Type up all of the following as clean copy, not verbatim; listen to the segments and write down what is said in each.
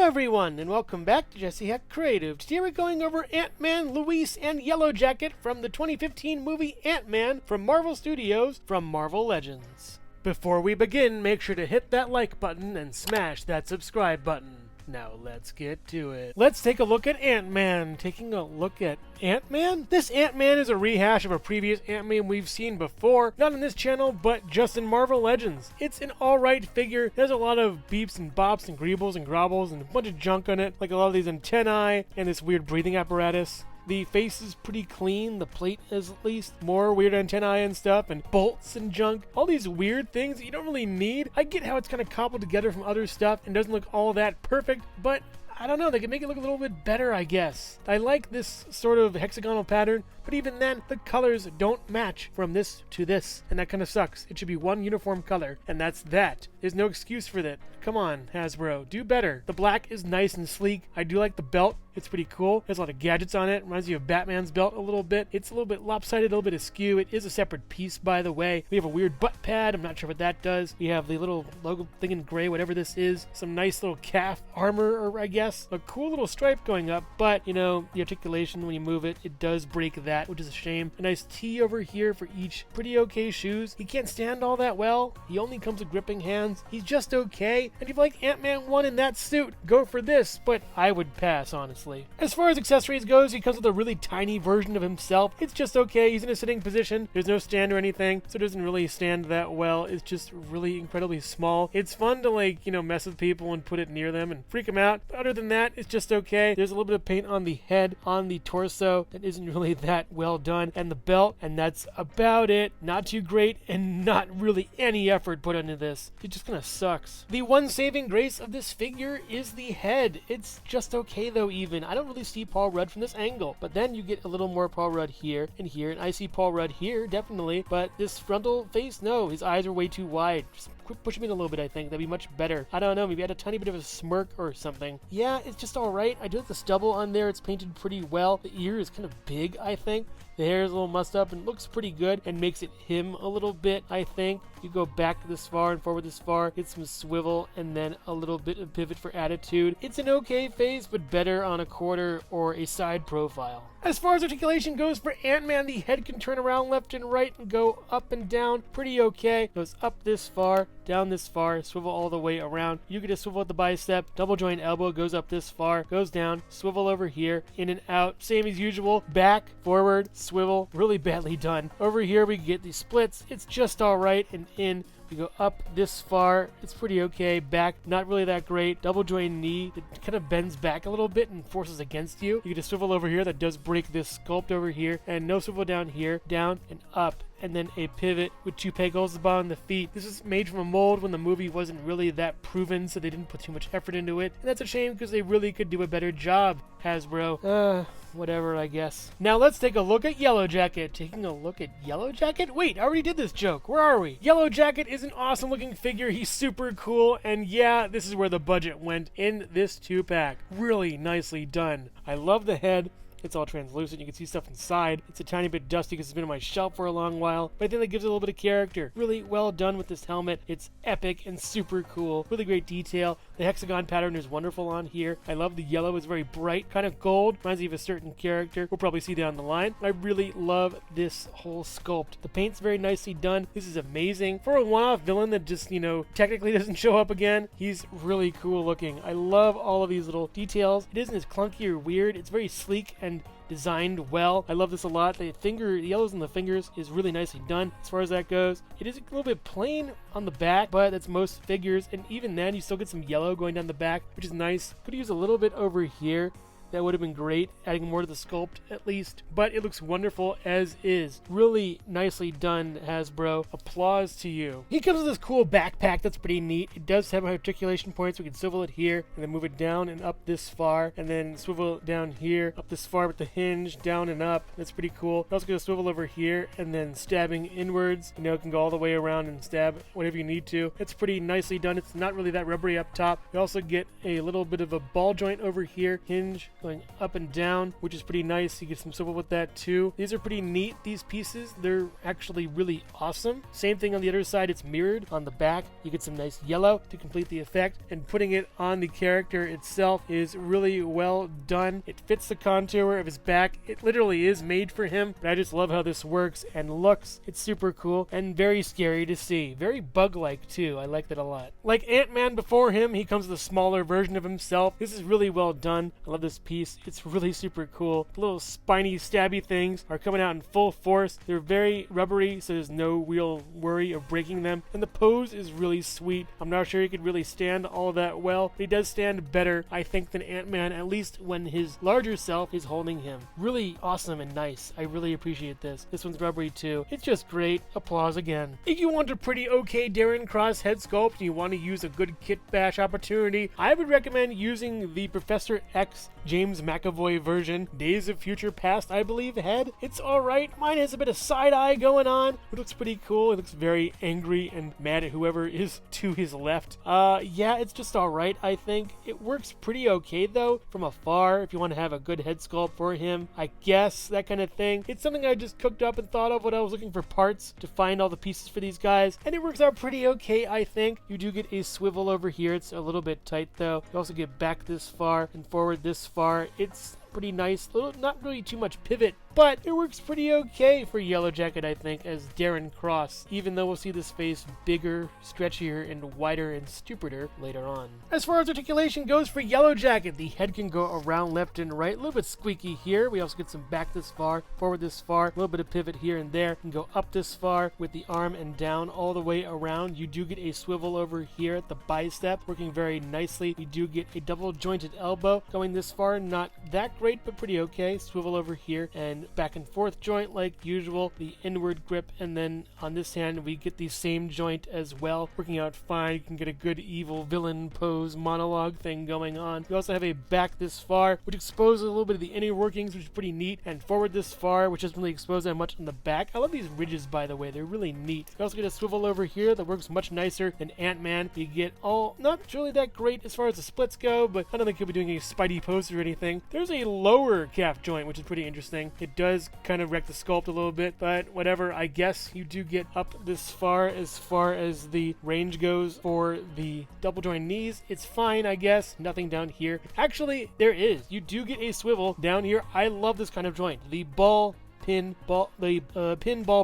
everyone, and welcome back to Jesse Hecht Creative. Today we're going over Ant-Man, Luis, and Yellowjacket from the 2015 movie Ant-Man from Marvel Studios from Marvel Legends. Before we begin, make sure to hit that like button and smash that subscribe button. Now let's get to it. Let's take a look at Ant-Man. Taking a look at Ant-Man? This Ant-Man is a rehash of a previous Ant-Man we've seen before, not on this channel, but just in Marvel Legends. It's an alright figure. There's a lot of beeps and bops and greebles and grobbles and a bunch of junk on it, like a lot of these antennae and this weird breathing apparatus. The face is pretty clean, the plate is at least. More weird antennae and stuff, and bolts and junk. All these weird things that you don't really need. I get how it's kind of cobbled together from other stuff and doesn't look all that perfect, but I don't know, they can make it look a little bit better, I guess. I like this sort of hexagonal pattern, but even then, the colors don't match from this to this, and that kind of sucks. It should be one uniform color, and that's that. There's no excuse for that. Come on, Hasbro, do better. The black is nice and sleek. I do like the belt. It's pretty cool. There's a lot of gadgets on it. Reminds you of Batman's belt a little bit. It's a little bit lopsided, a little bit askew. It is a separate piece, by the way. We have a weird butt pad. I'm not sure what that does. We have the little logo thing in gray, whatever this is. Some nice little calf armor, I guess. A cool little stripe going up, but, you know, the articulation, when you move it, it does break that, which is a shame. A nice T over here for each. Pretty okay shoes. He can't stand all that well. He only comes with gripping hands. He's just okay. And if you like Ant-Man 1 in that suit, go for this, but I would pass, honestly. As far as accessories goes, he comes with a really tiny version of himself. It's just okay. He's in a sitting position. There's no stand or anything, so it doesn't really stand that well. It's just really incredibly small. It's fun to, like, you know, mess with people and put it near them and freak them out. But other than that, it's just okay. There's a little bit of paint on the head, on the torso that isn't really that well done, and the belt, and that's about it. Not too great, and not really any effort put into this. It just kind of sucks. The one saving grace of this figure is the head. It's just okay, though, even. I don't really see Paul Rudd from this angle, but then you get a little more Paul Rudd here, and I see Paul Rudd here, definitely, but this frontal face, no, his eyes are way too wide. Just quit pushing me in a little bit, I think. That'd be much better. I don't know, maybe add a tiny bit of a smirk or something. Yeah, it's just alright. I do like the stubble on there. It's painted pretty well. The ear is kind of big, I think. The hair is a little mussed up and looks pretty good and makes it him a little bit, I think. You go back this far and forward this far, get some swivel, and then a little bit of pivot for attitude. It's an okay face, but better on a quarter or a side profile. As far as articulation goes for Ant-Man, the head can turn around left and right and go up and down pretty okay. Goes up this far, down this far, swivel all the way around. You get a swivel at the bicep, double joint elbow goes up this far, goes down, swivel over here, in and out, same as usual, back, forward, swivel, really badly done. Over here we get the splits, it's just alright, and in. You go up this far, it's pretty okay. Back, not really that great. Double joint knee, it kind of bends back a little bit and forces against you. You get a swivel over here that does break this sculpt over here, and no swivel down here, down and up. And then a pivot with two peg holes at the bottom of the feet. This is made from a mold when the movie wasn't really that proven, so they didn't put too much effort into it. And that's a shame because they really could do a better job, Hasbro. Whatever, I guess. Now let's take a look at Yellowjacket. Taking a look at Yellowjacket? Wait, I already did this joke. Where are we? Yellowjacket is an awesome looking figure. He's super cool. And yeah, this is where the budget went in this 2-pack. Really nicely done. I love the head. It's all translucent. You can see stuff inside. It's a tiny bit dusty because it's been on my shelf for a long while, but I think that gives it a little bit of character. Really well done with this helmet. It's epic and super cool. Really great detail. The hexagon pattern is wonderful on here. I love the yellow. It's very bright, kind of gold. Reminds me of a certain character. We'll probably see down the line. I really love this whole sculpt. The paint's very nicely done. This is amazing. For a one-off villain that just, you know, technically doesn't show up again, he's really cool looking. I love all of these little details. It isn't as clunky or weird. It's very sleek and designed well. I love this a lot. The yellows on the fingers is really nicely done as far as that goes. It is a little bit plain on the back, but that's most figures, and even then you still get some yellow going down the back, which is nice. Could use a little bit over here. That would have been great, adding more to the sculpt at least, but it looks wonderful as is. Really nicely done, Hasbro. Applause to you. He comes with this cool backpack that's pretty neat. It does have articulation points. We can swivel it here and then move it down and up this far, and then swivel it down here, up this far with the hinge, down and up. That's pretty cool. You also get a swivel over here and then stabbing inwards. You know, it can go all the way around and stab whatever you need to. It's pretty nicely done. It's not really that rubbery up top. You also get a little bit of a ball joint over here, hinge, going up and down, which is pretty nice. You get some swivel with that too. These are pretty neat, these pieces. They're actually really awesome. Same thing on the other side, it's mirrored on the back. You get some nice yellow to complete the effect, and putting it on the character itself is really well done. It fits the contour of his back. It literally is made for him, but I just love how this works and looks. It's super cool and very scary to see. Very bug-like too. I like that a lot. Like Ant-Man before him, he comes with a smaller version of himself. This is really well done. I love this piece. It's really super cool. The little spiny, stabby things are coming out in full force. They're very rubbery, so there's no real worry of breaking them. And the pose is really sweet. I'm not sure he could really stand all that well, but he does stand better, I think, than Ant-Man, at least when his larger self is holding him. Really awesome and nice. I really appreciate this. This one's rubbery too. It's just great. Applause again. If you want a pretty okay Darren Cross head sculpt and you want to use a good kit bash opportunity, I would recommend using the Professor X James McAvoy version, Days of Future Past, I believe, head. It's alright. Mine has a bit of side eye going on. It looks pretty cool. It looks very angry and mad at whoever is to his left. Yeah, it's just alright, I think. It works pretty okay though from afar if you want to have a good head sculpt for him, I guess, that kind of thing. It's something I just cooked up and thought of when I was looking for parts to find all the pieces for these guys, and it works out pretty okay, I think. You do get a swivel over here. It's a little bit tight though. You also get back this far and forward this far. It's pretty nice. Not really too much pivot, but it works pretty okay for Yellowjacket, I think, as Darren Cross, even though we'll see this face bigger, stretchier, and wider and stupider later on. As far as articulation goes for Yellowjacket, the head can go around left and right, a little bit squeaky here. We also get some back this far, forward this far, a little bit of pivot here and there, and go up this far with the arm and down all the way around. You do get a swivel over here at the bicep, working very nicely. We do get a double jointed elbow going this far, not that great, but pretty okay. Swivel over here and back and forth joint like usual, the inward grip, and then on this hand we get the same joint as well, working out fine. You can get a good evil villain pose monologue thing going on. We also have a back this far, which exposes a little bit of the inner workings, which is pretty neat, and forward this far, which doesn't really expose that much on the back. I love these ridges, by the way. They're really neat. You also get a swivel over here that works much nicer than Ant-Man. You get all, not really that great as far as the splits go, but I don't think he'll be doing any Spidey pose or anything. There's a lower calf joint, which is pretty interesting. It does kind of wreck the sculpt a little bit, but whatever, I guess. You do get up this far as the range goes for the double joint knees. It's fine, I guess. Nothing down here. Actually, there is. You do get a swivel down here. I love this kind of joint. The pinball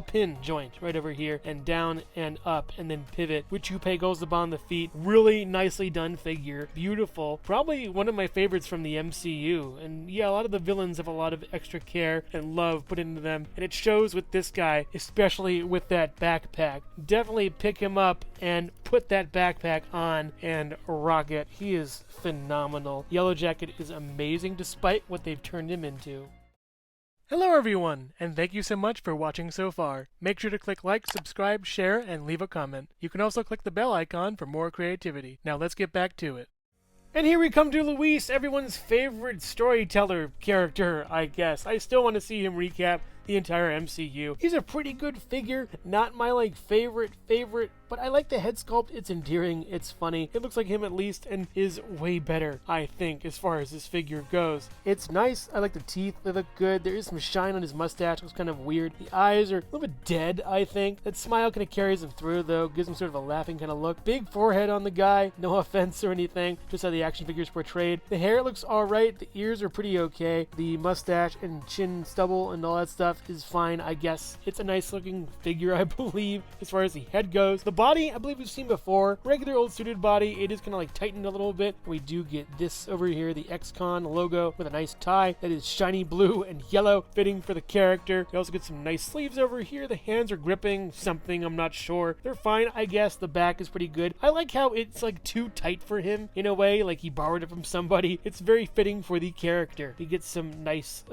pin joint right over here, and down and up, and then pivot, which you pay goes upon the feet. Really nicely done figure. Beautiful. Probably one of my favorites from the MCU. And yeah, a lot of the villains have a lot of extra care and love put into them, and it shows with this guy, especially with that backpack. Definitely pick him up and put that backpack on and rock it. He is phenomenal. Yellowjacket is amazing despite what they've turned him into. Hello everyone, and thank you so much for watching so far. Make sure to click like, subscribe, share, and leave a comment. You can also click the bell icon for more creativity. Now let's get back to it. And here we come to Luis, everyone's favorite storyteller character, I guess. I still want to see him recap the entire MCU. He's a pretty good figure, not my favorite, but I like the head sculpt. It's endearing, it's funny. It looks like him at least, and is way better, I think, as far as this figure goes. It's nice. I like the teeth. They look good. There is some shine on his mustache. Looks kind of weird. The eyes are a little bit dead, I think. That smile kind of carries him through, though. Gives him sort of a laughing kind of look. Big forehead on the guy. No offense or anything. Just how the action figure's portrayed. The hair looks alright. The ears are pretty okay. The mustache and chin stubble and all that stuff is fine, I guess. It's a nice looking figure, I believe, as far as the head goes. The body, I believe we've seen before. Regular old suited body. It is kind of tightened a little bit. We do get this over here, the X-Con logo with a nice tie that is shiny blue and yellow, fitting for the character. You also get some nice sleeves over here. The hands are gripping something, I'm not sure. They're fine, I guess. The back is pretty good. I like how it's too tight for him in a way, like he borrowed it from somebody. It's very fitting for the character. He gets some nice,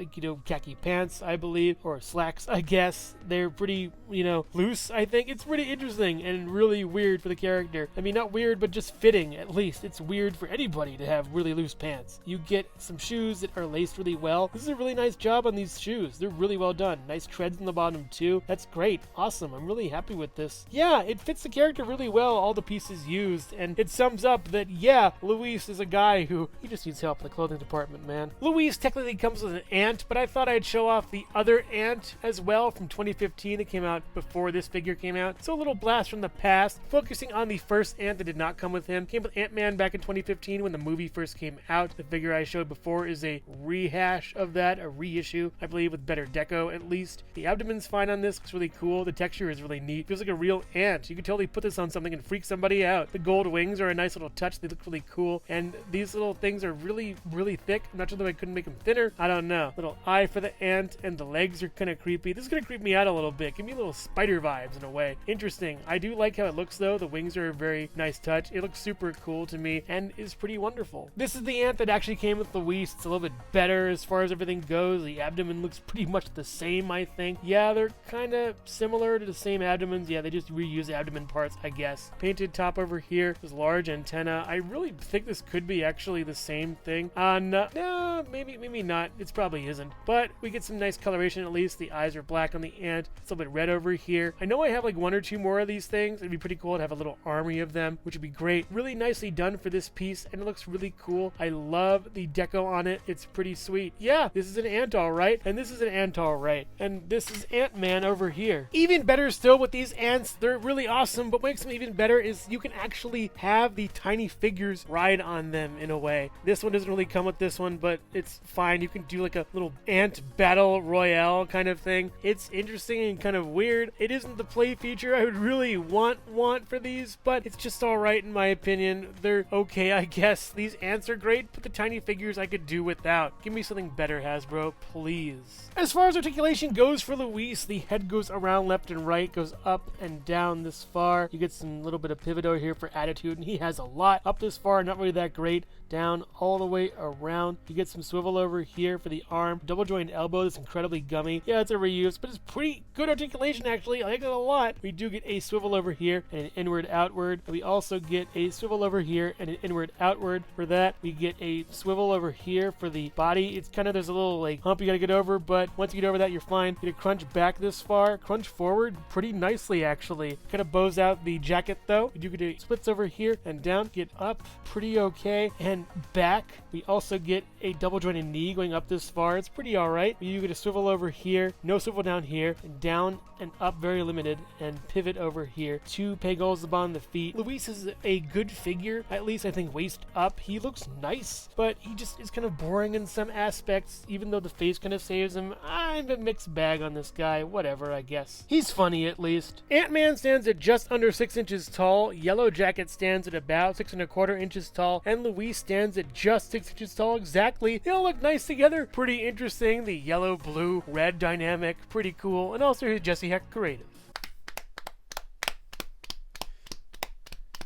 khaki pants, I believe, or slacks, I guess. They're pretty, loose, I think. It's pretty interesting and really weird for the character. I mean, not weird, but just fitting, at least. It's weird for anybody to have really loose pants. You get some shoes that are laced really well. This is a really nice job on these shoes. They're really well done. Nice treads in the bottom, too. That's great. Awesome. I'm really happy with this. Yeah, it fits the character really well, all the pieces used, and it sums up that, yeah, Luis is a guy who, he just needs help in the clothing department, man. Luis technically comes with an ant, but I thought I'd show off the other ant as well from 2015 that came out before this figure came out. So a little blast from the past, focusing on the first ant that did not come with him. Came with Ant-Man back in 2015 when the movie first came out. The figure I showed before is a rehash of that, a reissue, I believe, with better deco at least. The abdomen's fine on this. It's really cool. The texture is really neat. Feels like a real ant. You could totally put this on something and freak somebody out. The gold wings are a nice little touch. They look really cool. And these little things are really, really thick. I'm not sure that I couldn't make them thinner. I don't know. Little eye for the ant, and the legs are kind of creepy. This is going to creep me out a little bit. Give me little spider vibes in a way. Interesting. I do like how it looks though. The wings are a very nice touch. It looks super cool to me and is pretty wonderful. This is the ant that actually came with Luis. It's a little bit better as far as everything goes. The abdomen looks pretty much the same, I think. Yeah, they're kind of similar to the same abdomens. Yeah, they just reuse abdomen parts, I guess. Painted top over here. This large antenna. I really think this could be actually the same thing. No, maybe not. It probably isn't. But we get some nice coloration at least. The eyes are black on the ant. It's a little bit red over here. I know I have like one or two more of these things. It'd be pretty cool to have a little army of them, which would be great. Really nicely done for this piece, and it looks really cool. I love the deco on it. It's pretty sweet. Yeah, this is an ant all right, and this is an ant all right, and this is Ant-Man over here. Even better still with these ants, they're really awesome, but what makes them even better is you can actually have the tiny figures ride on them in a way. This one doesn't really come with this one, but it's fine. You can do like a little ant battle royale kind of thing. It's interesting and kind of weird. It isn't the play feature I would really want for these, but it's just all right in my opinion. They're okay, I guess. These ants are great, but the tiny figures I could do without. Give me something better, Hasbro, please. As far as articulation goes for Luis, the head goes around left and right, goes up and down this far. You get some little bit of pivot over here for attitude, and he has a lot. Up this far, not really that great. Down all the way around. You get some swivel over here for the arm. Double jointed elbow that's incredibly gummy. Yeah, it's a reuse, but it's pretty good articulation actually. I like it a lot. We do get a swivel over here and an inward outward. We also get a swivel over here and an inward outward for that. We get a swivel over here for the body. It's kind of, there's a little like hump you gotta get over, but once you get over that, you're fine. You get a crunch back this far, crunch forward pretty nicely actually. Kind of bows out the jacket though. You do get a splits over here and down, get up pretty okay, and back. We also get a double jointed knee going up this far. It's pretty alright. You get a swivel over here, no swivel down here, and down and up very limited, and pivot over here. 2 peg holes at the bottom of the feet. Luis is a good figure, at least I think waist up. He looks nice, but he just is kind of boring in some aspects, even though the face kind of saves him. I'm a mixed bag on this guy. Whatever, I guess. He's funny at least. Ant-Man stands at just under 6 inches tall. Yellowjacket stands at about 6¼ inches tall, and Luis stands at just 6 inches tall exactly. They all look nice together. Pretty interesting. The yellow, blue, red dynamic. Pretty cool. And also here's Jesse Hecht Creative.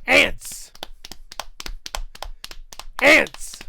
Ants! Ants!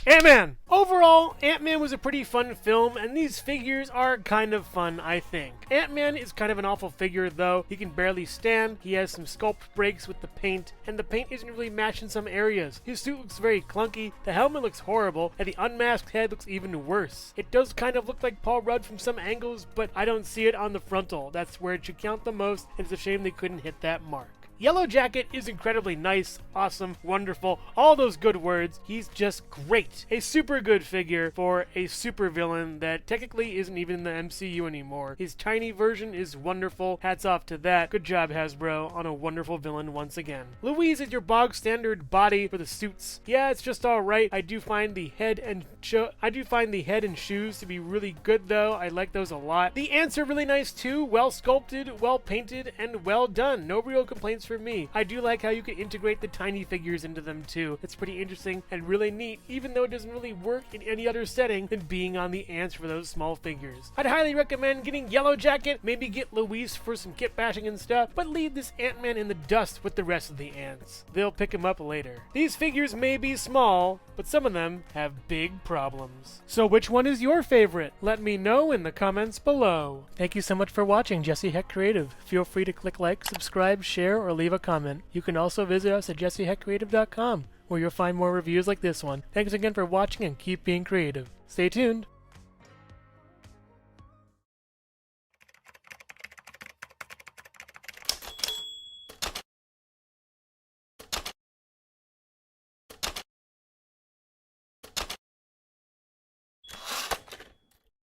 Ant-Man! Overall, Ant-Man was a pretty fun film, and these figures are kind of fun, I think. Ant-Man is kind of an awful figure, though. He can barely stand, he has some sculpt breaks with the paint, and the paint isn't really matched in some areas. His suit looks very clunky, the helmet looks horrible, and the unmasked head looks even worse. It does kind of look like Paul Rudd from some angles, but I don't see it on the frontal. That's where it should count the most, and it's a shame they couldn't hit that mark. Yellowjacket is incredibly nice, awesome, wonderful, all those good words. He's just great. A super good figure for a super villain that technically isn't even in the MCU anymore. His tiny version is wonderful. Hats off to that. Good job, Hasbro, on a wonderful villain once again. Luis is your bog standard body for the suits. Yeah, it's just alright. I do find the head and shoes to be really good though. I like those a lot. The ants are really nice too. Well sculpted, well painted, and well done. No real complaints works for me. I do like how you can integrate the tiny figures into them too. It's pretty interesting and really neat, even though it doesn't really work in any other setting than being on the ants for those small figures. I'd highly recommend getting Yellowjacket, maybe get Luis for some kit bashing and stuff, but leave this Ant-Man in the dust with the rest of the ants. They'll pick him up later. These figures may be small, but some of them have big problems. So which one is your favorite? Let me know in the comments below. Thank you so much for watching Jesse Hecht Creative. Feel free to click like, subscribe, share, or leave a comment. You can also visit us at jessehechtcreative.com, where you'll find more reviews like this one. Thanks again for watching and keep being creative. Stay tuned.